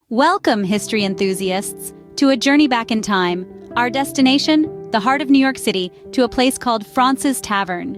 Welcome, history enthusiasts, to a journey back in time. Our destination, the heart of New York City, to a place called Fraunces Tavern.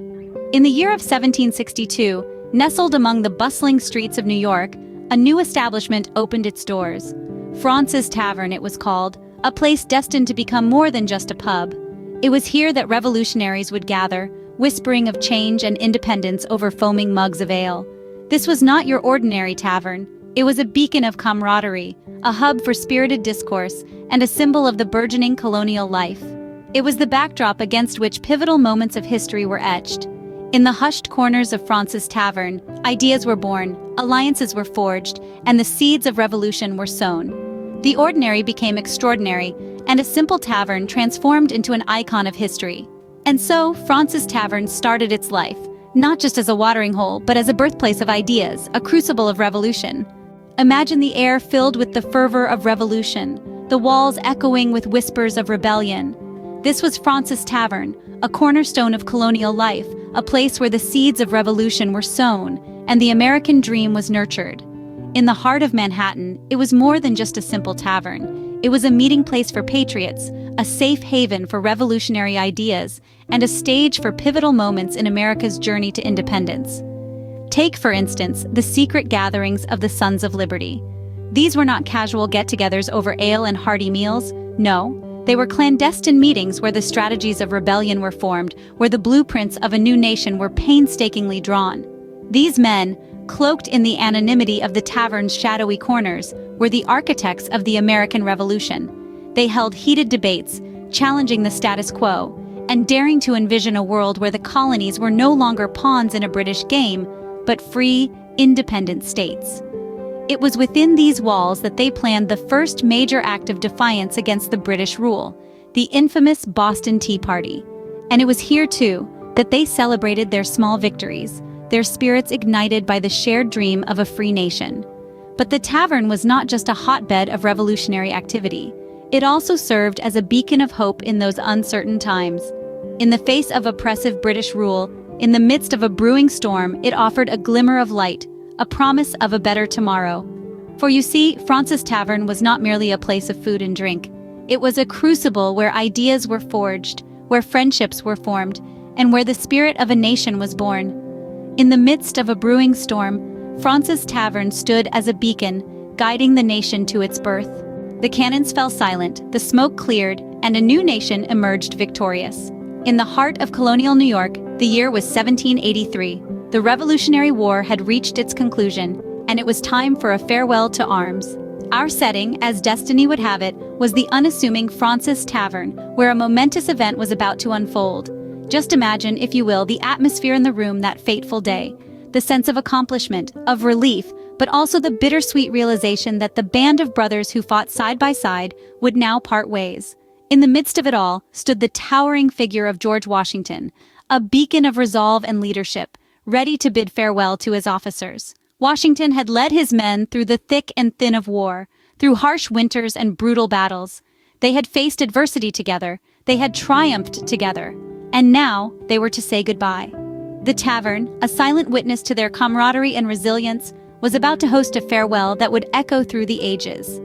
In the year of 1762, nestled among the bustling streets of New York, a new establishment opened its doors. Fraunces Tavern, it was called, a place destined to become more than just a pub. It was here that revolutionaries would gather, whispering of change and independence over foaming mugs of ale. This was not your ordinary tavern. It was a beacon of camaraderie, a hub for spirited discourse, and a symbol of the burgeoning colonial life. It was the backdrop against which pivotal moments of history were etched. In the hushed corners of Fraunces Tavern, ideas were born, alliances were forged, and the seeds of revolution were sown. The ordinary became extraordinary, and a simple tavern transformed into an icon of history. And so, Fraunces Tavern started its life, not just as a watering hole, but as a birthplace of ideas, a crucible of revolution. Imagine the air filled with the fervor of revolution, the walls echoing with whispers of rebellion. This was Fraunces Tavern, a cornerstone of colonial life, a place where the seeds of revolution were sown, and the American dream was nurtured. In the heart of Manhattan, it was more than just a simple tavern. It was a meeting place for patriots, a safe haven for revolutionary ideas, and a stage for pivotal moments in America's journey to independence. Take, for instance, the secret gatherings of the Sons of Liberty. These were not casual get-togethers over ale and hearty meals. No, they were clandestine meetings where the strategies of rebellion were formed, where the blueprints of a new nation were painstakingly drawn. These men, cloaked in the anonymity of the tavern's shadowy corners, were the architects of the American Revolution. They held heated debates, challenging the status quo, and daring to envision a world where the colonies were no longer pawns in a British game, but free, independent states. It was within these walls that they planned the first major act of defiance against the British rule, the infamous Boston Tea Party. And it was here, too, that they celebrated their small victories, their spirits ignited by the shared dream of a free nation. But the tavern was not just a hotbed of revolutionary activity. It also served as a beacon of hope in those uncertain times. In the face of oppressive British rule, in the midst of a brewing storm, it offered a glimmer of light, a promise of a better tomorrow. For you see, Fraunces Tavern was not merely a place of food and drink. It was a crucible where ideas were forged, where friendships were formed, and where the spirit of a nation was born. In the midst of a brewing storm, Fraunces Tavern stood as a beacon, guiding the nation to its birth. The cannons fell silent, the smoke cleared, and a new nation emerged victorious. In the heart of colonial New York, the year was 1783. The Revolutionary War had reached its conclusion, and it was time for a farewell to arms. Our setting, as destiny would have it, was the unassuming Fraunces Tavern, where a momentous event was about to unfold. Just imagine, if you will, the atmosphere in the room that fateful day. The sense of accomplishment, of relief, but also the bittersweet realization that the band of brothers who fought side by side would now part ways. In the midst of it all stood the towering figure of George Washington, a beacon of resolve and leadership, ready to bid farewell to his officers. Washington had led his men through the thick and thin of war, through harsh winters and brutal battles. They had faced adversity together, they had triumphed together, and now they were to say goodbye. The tavern, a silent witness to their camaraderie and resilience, was about to host a farewell that would echo through the ages.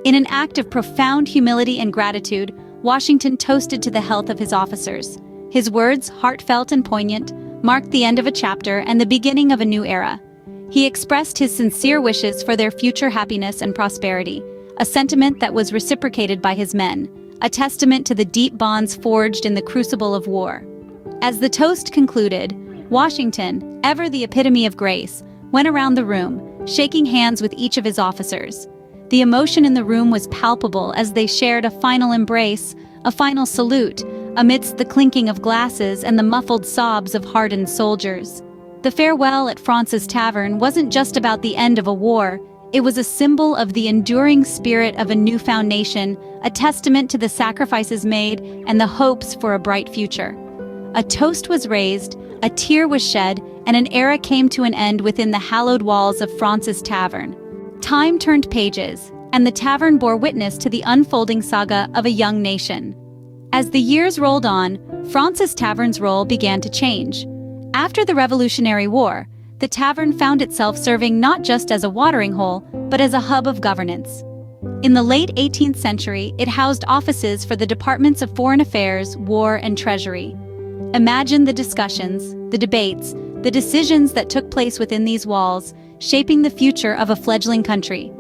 In an act of profound humility and gratitude, Washington toasted to the health of his officers. His words, heartfelt and poignant, marked the end of a chapter and the beginning of a new era. He expressed his sincere wishes for their future happiness and prosperity, a sentiment that was reciprocated by his men, a testament to the deep bonds forged in the crucible of war. As the toast concluded, Washington, ever the epitome of grace, went around the room, shaking hands with each of his officers. The emotion in the room was palpable as they shared a final embrace, a final salute, amidst the clinking of glasses and the muffled sobs of hardened soldiers. The farewell at Fraunces Tavern wasn't just about the end of a war, it was a symbol of the enduring spirit of a newfound nation, a testament to the sacrifices made and the hopes for a bright future. A toast was raised, a tear was shed, and an era came to an end within the hallowed walls of Fraunces Tavern. Time turned pages, and the tavern bore witness to the unfolding saga of a young nation. As the years rolled on, Fraunces Tavern's role began to change. After the Revolutionary War, the tavern found itself serving not just as a watering hole, but as a hub of governance. In the late 18th century, it housed offices for the departments of Foreign Affairs, War, and Treasury. Imagine the discussions, the debates, the decisions that took place within these walls, shaping the future of a fledgling country.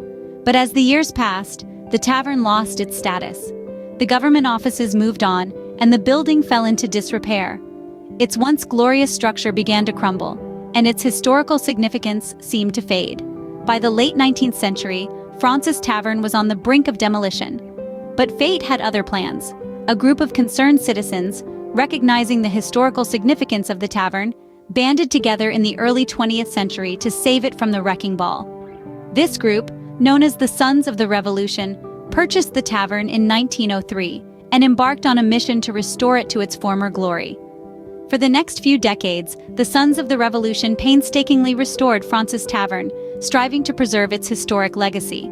But as the years passed, the tavern lost its status. The government offices moved on, and the building fell into disrepair. Its once glorious structure began to crumble, and its historical significance seemed to fade. By the late 19th century, Fraunces Tavern was on the brink of demolition. But fate had other plans. A group of concerned citizens, recognizing the historical significance of the tavern, banded together in the early 20th century to save it from the wrecking ball. This group, known as the Sons of the Revolution, purchased the tavern in 1903 and embarked on a mission to restore it to its former glory. For the next few decades, the Sons of the Revolution painstakingly restored Fraunces Tavern, striving to preserve its historic legacy.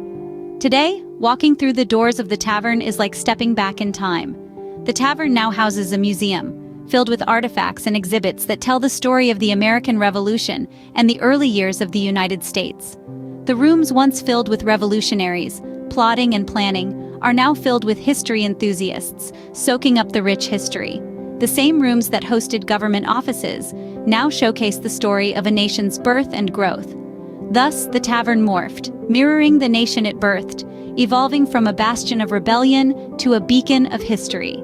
Today, walking through the doors of the tavern is like stepping back in time. The tavern now houses a museum, filled with artifacts and exhibits that tell the story of the American Revolution and the early years of the United States. The rooms once filled with revolutionaries, plotting and planning, are now filled with history enthusiasts, soaking up the rich history. The same rooms that hosted government offices now showcase the story of a nation's birth and growth. Thus, the tavern morphed, mirroring the nation it birthed, evolving from a bastion of rebellion to a beacon of history.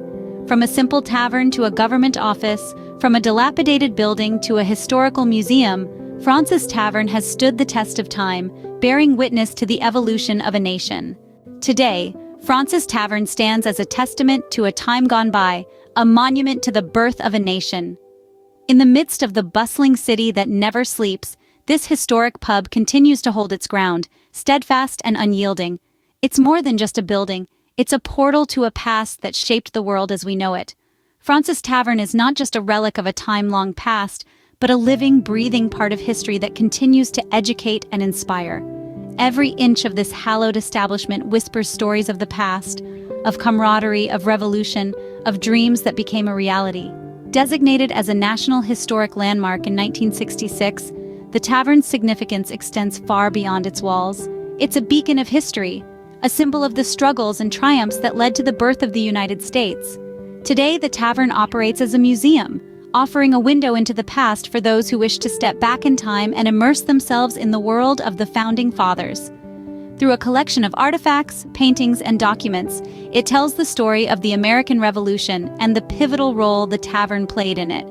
From a simple tavern to a government office, from a dilapidated building to a historical museum, Fraunces Tavern has stood the test of time, bearing witness to the evolution of a nation. Today, Fraunces Tavern stands as a testament to a time gone by, a monument to the birth of a nation. In the midst of the bustling city that never sleeps, this historic pub continues to hold its ground, steadfast and unyielding. It's more than just a building, it's a portal to a past that shaped the world as we know it. Fraunces Tavern is not just a relic of a time-long past, but a living, breathing part of history that continues to educate and inspire. Every inch of this hallowed establishment whispers stories of the past, of camaraderie, of revolution, of dreams that became a reality. Designated as a National Historic Landmark in 1966, the tavern's significance extends far beyond its walls. It's a beacon of history, a symbol of the struggles and triumphs that led to the birth of the United States. Today, the tavern operates as a museum, offering a window into the past for those who wish to step back in time and immerse themselves in the world of the Founding Fathers. Through a collection of artifacts, paintings, and documents, it tells the story of the American Revolution and the pivotal role the tavern played in it.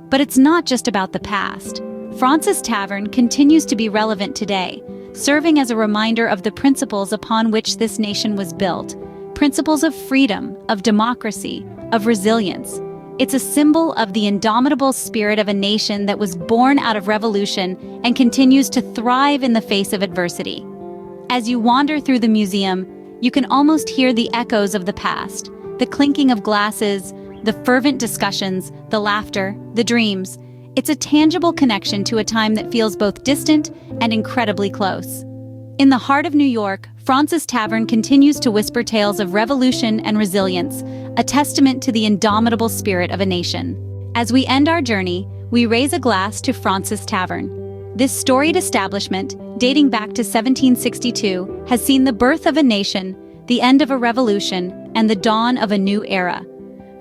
But it's not just about the past. Fraunces Tavern continues to be relevant today, serving as a reminder of the principles upon which this nation was built. Principles of freedom, of democracy, of resilience. It's a symbol of the indomitable spirit of a nation that was born out of revolution and continues to thrive in the face of adversity. As you wander through the museum, you can almost hear the echoes of the past, the clinking of glasses, the fervent discussions, the laughter, the dreams. It's a tangible connection to a time that feels both distant and incredibly close. In the heart of New York, Fraunces Tavern continues to whisper tales of revolution and resilience, a testament to the indomitable spirit of a nation. As we end our journey, we raise a glass to Fraunces Tavern. This storied establishment, dating back to 1762, has seen the birth of a nation, the end of a revolution, and the dawn of a new era.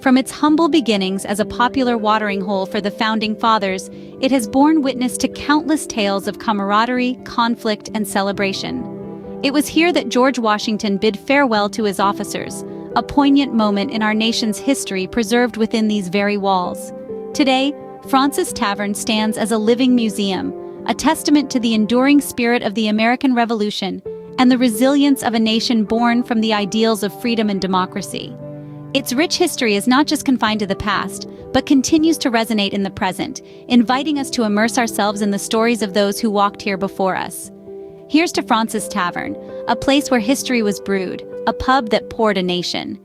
From its humble beginnings as a popular watering hole for the Founding Fathers, it has borne witness to countless tales of camaraderie, conflict, and celebration. It was here that George Washington bid farewell to his officers, a poignant moment in our nation's history preserved within these very walls. Today, Fraunces Tavern stands as a living museum, a testament to the enduring spirit of the American Revolution and the resilience of a nation born from the ideals of freedom and democracy. Its rich history is not just confined to the past, but continues to resonate in the present, inviting us to immerse ourselves in the stories of those who walked here before us. Here's to Fraunces Tavern, a place where history was brewed, a pub that poured a nation.